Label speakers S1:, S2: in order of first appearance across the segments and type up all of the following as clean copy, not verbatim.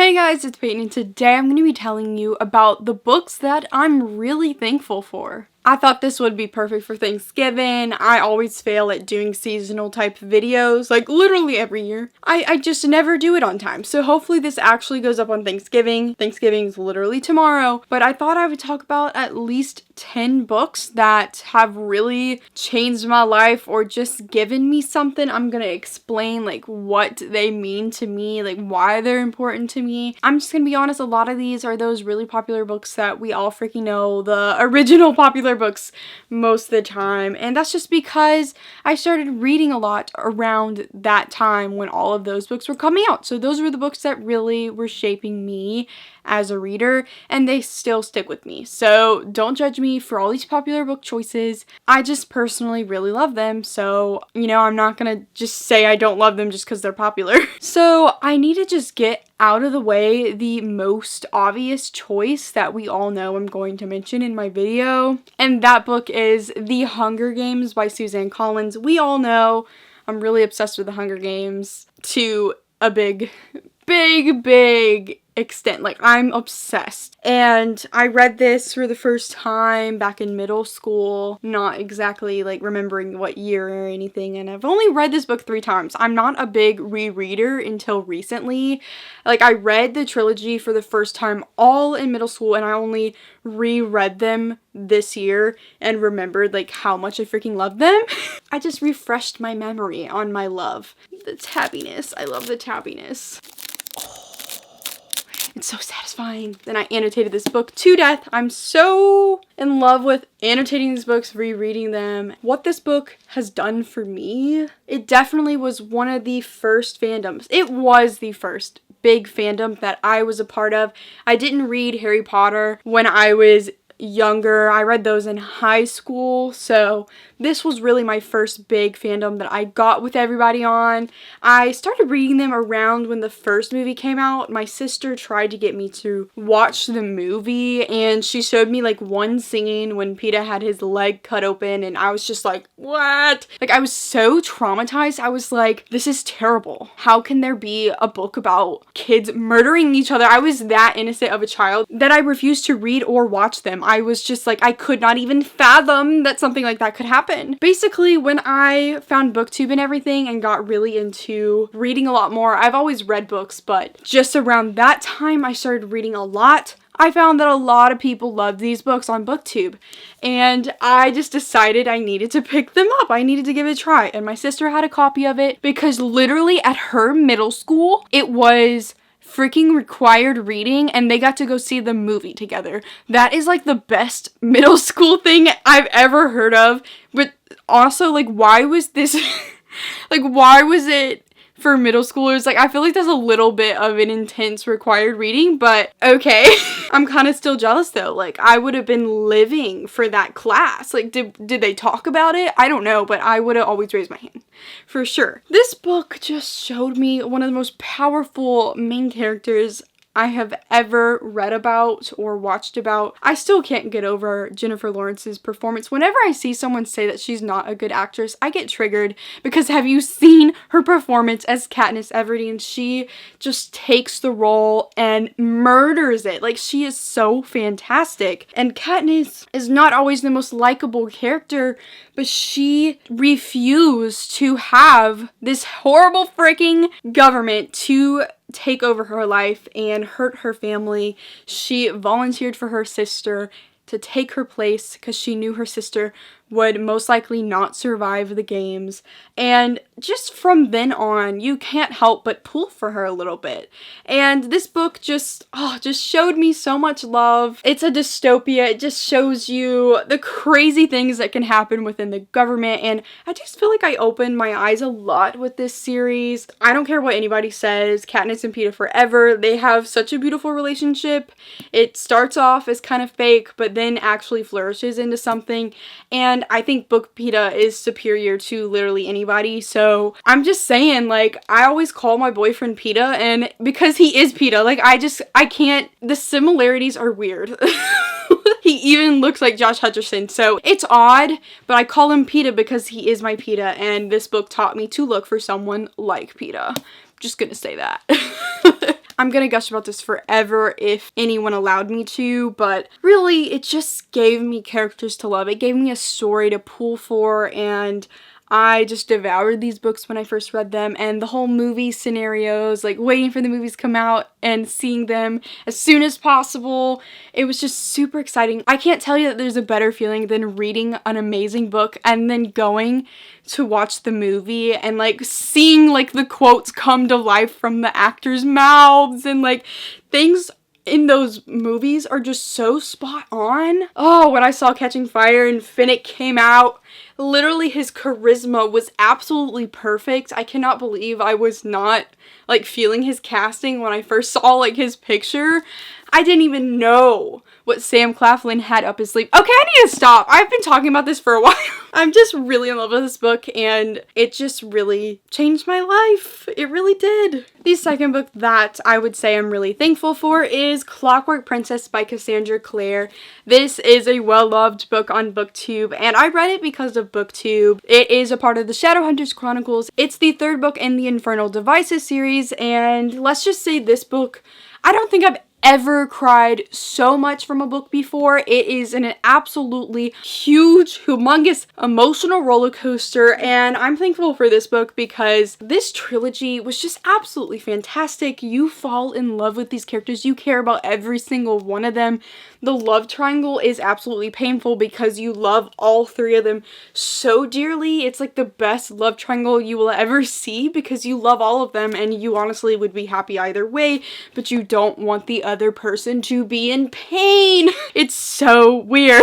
S1: Hey guys, it's Peyton, and today I'm going to be telling you about the books that I'm really thankful for. I thought this would be perfect for Thanksgiving. I always fail at doing seasonal type videos, like literally every year. I just never do it on time, so hopefully this actually goes up on Thanksgiving. Thanksgiving's literally tomorrow, but I thought I would talk about at least 10 books that have really changed my life or just given me something. I'm gonna explain like what they mean to me, like why they're important to me. I'm just gonna be honest, a lot of these are those really popular books that we all freaking know, the original popular books most of the time, and that's just because I started reading a lot around that time when all of those books were coming out. So those were the books that really were shaping me as a reader, and they still stick with me. So don't judge me for all these popular book choices. I just personally really love them, so I'm not gonna just say I don't love them just because they're popular. So I need to just get out of the way the most obvious choice that we all know I'm going to mention in my video, and that book is The Hunger Games by Suzanne Collins. We all know I'm really obsessed with The Hunger Games to a big extent. Like, I'm obsessed. And I read this for the first time back in middle school, not exactly like remembering what year or anything, and I've only read this book 3 times. I'm not a big rereader until recently. Like, I read the trilogy for the first time all in middle school, and I only reread them this year and remembered like how much I freaking love them. I just refreshed my memory on my love. The tabbiness. I love the tabbiness. It's so satisfying. Then I annotated this book to death. I'm so in love with annotating these books, rereading them. What this book has done for me, it definitely was one of the first fandoms. It was the first big fandom that I was a part of. I didn't read Harry Potter when I was younger. I read those in high school, so this was really my first big fandom that I got with everybody on. I started reading them around when the first movie came out. My sister tried to get me to watch the movie, and she showed me like one scene when Peeta had his leg cut open, and I was just like, what? Like, I was so traumatized. I was like, this is terrible. How can there be a book about kids murdering each other? I was that innocent of a child that I refused to read or watch them. I was just like, I could not even fathom that something like that could happen. Basically, when I found BookTube and everything and got really into reading a lot more, I've always read books, but just around that time I started reading a lot. I found that a lot of people loved these books on BookTube, and I just decided I needed to pick them up. I needed to give it a try, and my sister had a copy of it because literally at her middle school, it was freaking required reading, and they got to go see the movie together. That is like the best middle school thing I've ever heard of. But also, like, why was this like, why was it for middle schoolers? Like, I feel like that's a little bit of an intense required reading, but okay. I'm kind of still jealous though. Like, I would have been living for that class. Like, did they talk about it? I don't know, but I would have always raised my hand for sure. This book just showed me one of the most powerful main characters I have ever read about or watched about. I still can't get over Jennifer Lawrence's performance. Whenever I see someone say that she's not a good actress, I get triggered, because have you seen her performance as Katniss Everdeen? She just takes the role and murders it. Like, she is so fantastic. And Katniss is not always the most likable character, but she refused to have this horrible freaking government to take over her life and hurt her family. She volunteered for her sister to take her place because she knew her sister would most likely not survive the games. And just from then on, you can't help but pull for her a little bit. And this book just showed me so much love. It's a dystopia. It just shows you the crazy things that can happen within the government. And I just feel like I opened my eyes a lot with this series. I don't care what anybody says. Katniss and Peeta forever. They have such a beautiful relationship. It starts off as kind of fake, but then actually flourishes into something. And I think book Peeta is superior to literally anybody. So I'm just saying, like, I always call my boyfriend Peeta, and because he is Peeta, like, I can't, the similarities are weird. He even looks like Josh Hutcherson, so it's odd, but I call him Peeta because he is my Peeta, and this book taught me to look for someone like Peeta. Just gonna say that. I'm gonna gush about this forever if anyone allowed me to, but really it just gave me characters to love. It gave me a story to pull for, and I just devoured these books when I first read them, and the whole movie scenarios, like waiting for the movies to come out and seeing them as soon as possible. It was just super exciting. I can't tell you that there's a better feeling than reading an amazing book and then going to watch the movie and like seeing like the quotes come to life from the actors' mouths, and like things in those movies are just so spot on. Oh, when I saw Catching Fire and Finnick came out, literally his charisma was absolutely perfect. I cannot believe I was not like feeling his casting when I first saw like his picture. I didn't even know what Sam Claflin had up his sleeve. Okay, I need to stop. I've been talking about this for a while. I'm just really in love with this book, and it just really changed my life. It really did. The second book that I would say I'm really thankful for is Clockwork Princess by Cassandra Clare. This is a well-loved book on BookTube, and I read it because of BookTube. It is a part of the Shadowhunters Chronicles. It's the third book in the Infernal Devices series, and let's just say this book, I don't think I've ever cried so much from a book before. It is an absolutely huge, humongous emotional roller coaster, and I'm thankful for this book because this trilogy was just absolutely fantastic. You fall in love with these characters. You care about every single one of them. The love triangle is absolutely painful because you love all three of them so dearly. It's like the best love triangle you will ever see because you love all of them and you honestly would be happy either way, but you don't want the other person to be in pain. It's so weird,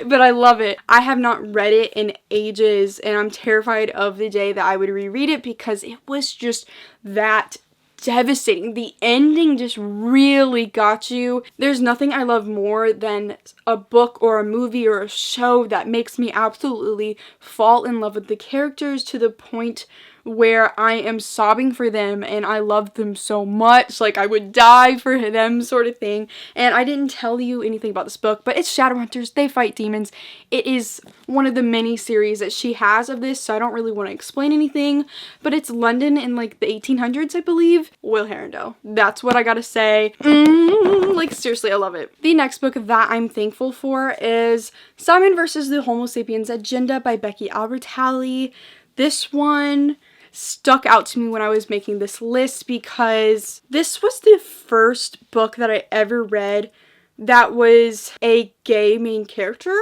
S1: but I love it. I have not read it in ages, and I'm terrified of the day that I would reread it because it was just that devastating. The ending just really got you. There's nothing I love more than a book or a movie or a show that makes me absolutely fall in love with the characters to the point where I am sobbing for them and I love them so much, like I would die for them sort of thing. And I didn't tell you anything about this book, but it's Shadowhunters. They fight demons. It is one of the mini series that she has of this, so I don't really want to explain anything, but it's London in like the 1800s, I believe. Will Herondale. That's what I gotta say. Like seriously, I love it. The next book that I'm thankful for is Simon vs. the Homo Sapiens Agenda by Becky Albertalli. This one stuck out to me when I was making this list because this was the first book that I ever read that was a gay main character.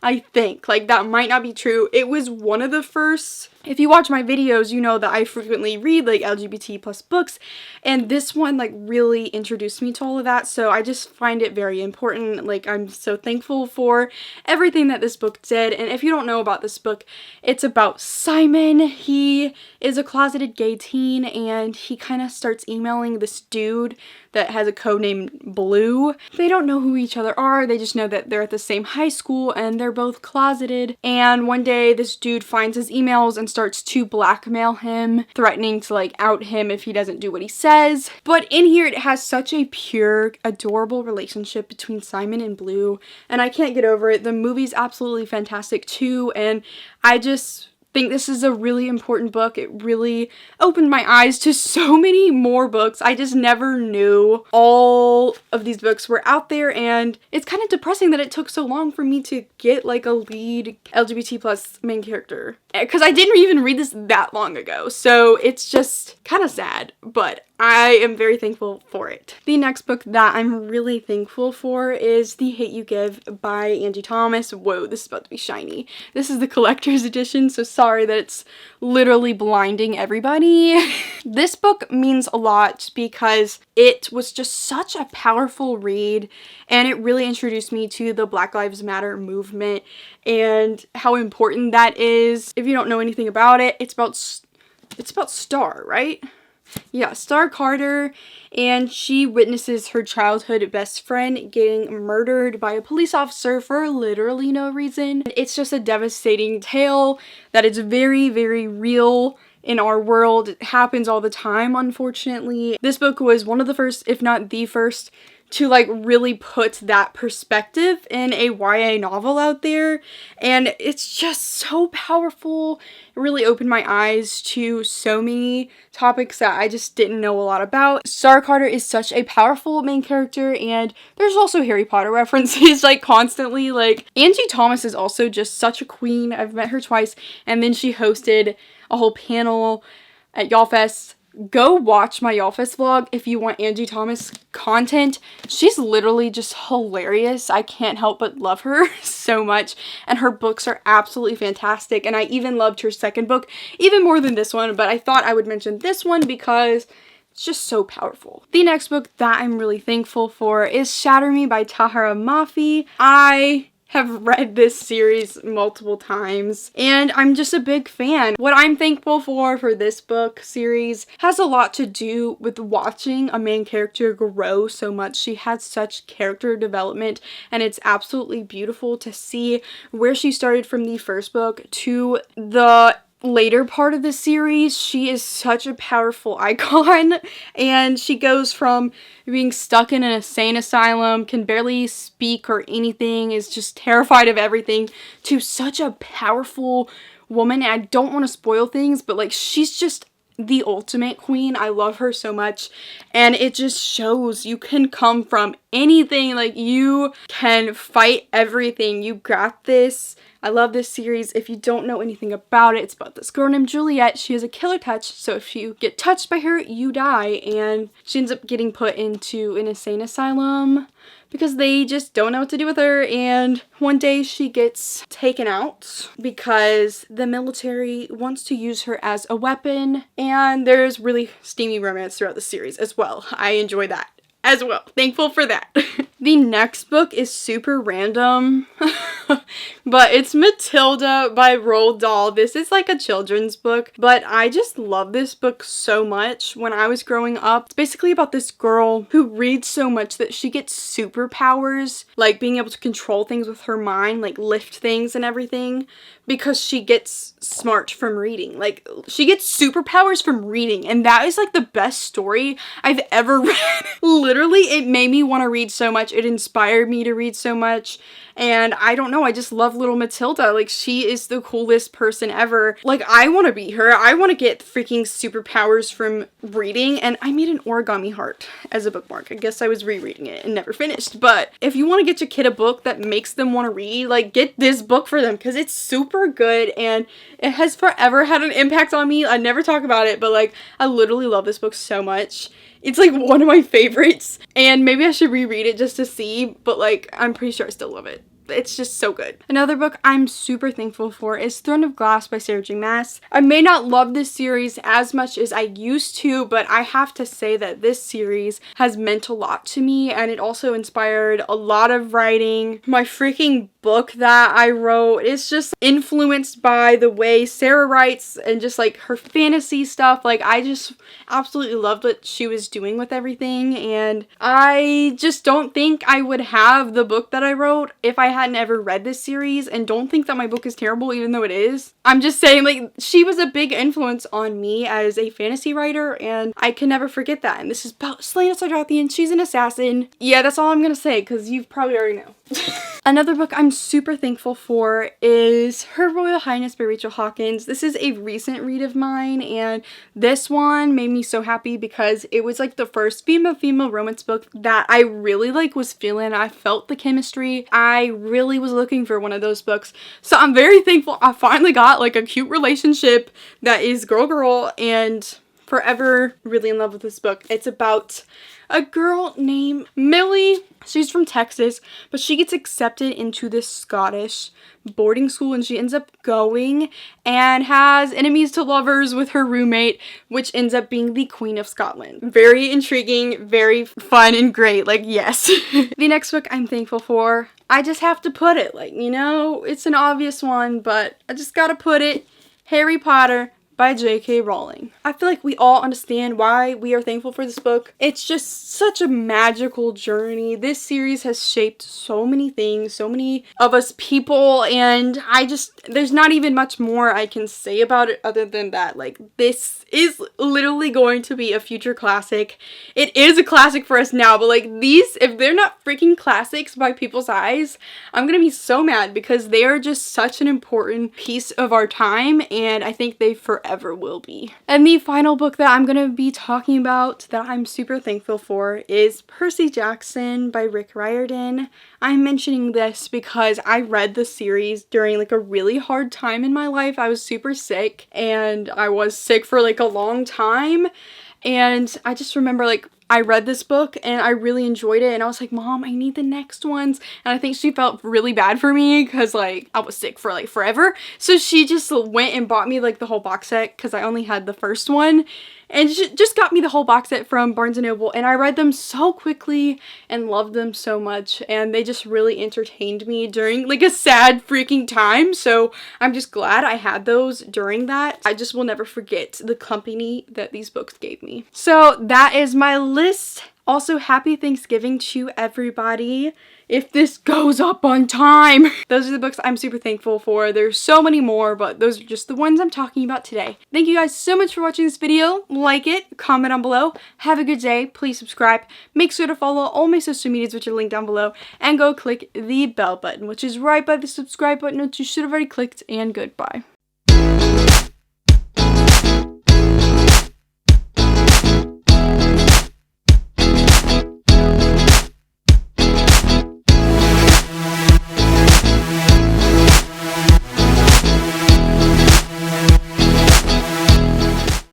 S1: I think, like, that might not be true. It was one of the first. If you watch my videos, you know that I frequently read, like, LGBT plus books, and this one, like, really introduced me to all of that, so I just find it very important. Like, I'm so thankful for everything that this book did, and if you don't know about this book, it's about Simon. He is a closeted gay teen, and he kind of starts emailing this dude that has a code name Blue. They don't know who each other are, they just know that they're at the same high school, and they're both closeted, and one day this dude finds his emails and starts to blackmail him, threatening to like out him if he doesn't do what he says. But in here it has such a pure, adorable relationship between Simon and Blue, and I can't get over it. The movie's absolutely fantastic too, and I just think this is a really important book. It really opened my eyes to so many more books. I just never knew all of these books were out there, and it's kind of depressing that it took so long for me to get like a lead LGBT plus main character, because I didn't even read this that long ago, so it's just kind of sad, but I am very thankful for it. The next book that I'm really thankful for is The Hate You Give by Angie Thomas. Whoa, this is about to be shiny. This is the collector's edition, so sorry that it's literally blinding everybody. This book means a lot because it was just such a powerful read, and it really introduced me to the Black Lives Matter movement and how important that is. If you don't know anything about it, it's about Star, right? Yeah, Star Carter, and she witnesses her childhood best friend getting murdered by a police officer for literally no reason. It's just a devastating tale that is very, very real in our world. It happens all the time, unfortunately. This book was one of the first, if not the first, to like really put that perspective in a YA novel out there, and it's just so powerful. It really opened my eyes to so many topics that I just didn't know a lot about. Star Carter is such a powerful main character, and there's also Harry Potter references like constantly. Like Angie Thomas is also just such a queen. I've met her twice, and then she hosted a whole panel at YALLFest. Go watch my YALLFest vlog if you want Angie Thomas content. She's literally just hilarious. I can't help but love her so much, and her books are absolutely fantastic, and I even loved her second book even more than this one, but I thought I would mention this one because it's just so powerful. The next book that I'm really thankful for is Shatter Me by Tahara Mafi. I have read this series multiple times, and I'm just a big fan. What I'm thankful for this book series has a lot to do with watching a main character grow so much. She has such character development, and it's absolutely beautiful to see where she started from the first book to the later part of the series. She is such a powerful icon, and she goes from being stuck in an insane asylum, can barely speak or anything, is just terrified of everything, to such a powerful woman. And I don't want to spoil things, but like she's just the ultimate queen. I love her so much, and it just shows you can come from anything. Like you can fight everything. You got this. I love this series. If you don't know anything about it, it's about this girl named Juliet. She has a killer touch, so if you get touched by her, you die, and she ends up getting put into an insane asylum because they just don't know what to do with her, and one day she gets taken out because the military wants to use her as a weapon, and there's really steamy romance throughout the series as well. I enjoy that as well. Thankful for that. The next book is super random, but it's Matilda by Roald Dahl. This is like a children's book, but I just love this book so much. When I was growing up, it's basically about this girl who reads so much that she gets superpowers, like being able to control things with her mind, like lift things and everything, because she gets smart from reading. Like she gets superpowers from reading, and that is like the best story I've ever read. Literally, it made me want to read so much. It inspired me to read so much, and I don't know, I just love little Matilda. Like she is the coolest person ever. Like I want to be her. I want to get freaking superpowers from reading, and I made an origami heart as a bookmark. I guess I was rereading it and never finished, but if you want to get your kid a book that makes them want to read, like get this book for them because it's super good, and it has forever had an impact on me. I never talk about it, but like I literally love this book so much. It's like one of my favorites, and maybe I should reread it just to see, but like I'm pretty sure I still love it. It's just so good. Another book I'm super thankful for is Throne of Glass by Sarah J. Maas. I may not love this series as much as I used to, but I have to say that this series has meant a lot to me, and it also inspired a lot of writing. My freaking book that I wrote is just influenced by the way Sarah writes and just like her fantasy stuff. Like I just absolutely loved what she was doing with everything, and I just don't think I would have the book that I wrote if I hadn't ever read this series, and don't think that my book is terrible even though it is. I'm just saying, like, she was a big influence on me as a fantasy writer, and I can never forget that. And this is about Selena Sardathian. She's an assassin. Yeah, that's all I'm gonna say because you probably already know. Another book I'm super thankful for is Her Royal Highness by Rachel Hawkins. This is a recent read of mine, and this one made me so happy because it was like the first female romance book that I really like was feeling. I felt the chemistry. I really was looking for one of those books. So I'm very thankful I finally got like a cute relationship that is girl, and forever really in love with this book. It's about a girl named Millie. She's from Texas, but she gets accepted into this Scottish boarding school, and she ends up going and has enemies to lovers with her roommate, which ends up being the Queen of Scotland. Very intriguing, very fun and great. Like, yes. The next book I'm thankful for, I just have to put it, like, you know, it's an obvious one, but I just gotta put it. Harry Potter by J.K. Rowling. I feel like we all understand why we are thankful for this book. It's just such a magical journey. This series has shaped so many things, so many of us people, and there's not even much more I can say about it other than that. Like, this is literally going to be a future classic. It is a classic for us now, but like these, if they're not freaking classics by people's eyes, I'm gonna be so mad because they are just such an important piece of our time, and I think they forever will be. And the final book that I'm gonna be talking about that I'm super thankful for is Percy Jackson by Rick Riordan. I'm mentioning this because I read the series during like a really hard time in my life. I was super sick, and I was sick for like a long time, and I just remember like I read this book and I really enjoyed it, and I was like, Mom, I need the next ones. And I think she felt really bad for me because like I was sick for like forever. So she just went and bought me like the whole box set because I only had the first one. And she just got me the whole box set from Barnes & Noble, and I read them so quickly and loved them so much, and they just really entertained me during like a sad freaking time. So I'm just glad I had those during that. I just will never forget the company that these books gave me. So that is my list. Also, happy Thanksgiving to everybody, if this goes up on time. Those are the books I'm super thankful for. There's so many more, but those are just the ones I'm talking about today. Thank you guys so much for watching this video. Like it, comment down below. Have a good day. Please subscribe. Make sure to follow all my social medias, which are linked down below, and go click the bell button, which is right by the subscribe button, which you should have already clicked, and goodbye.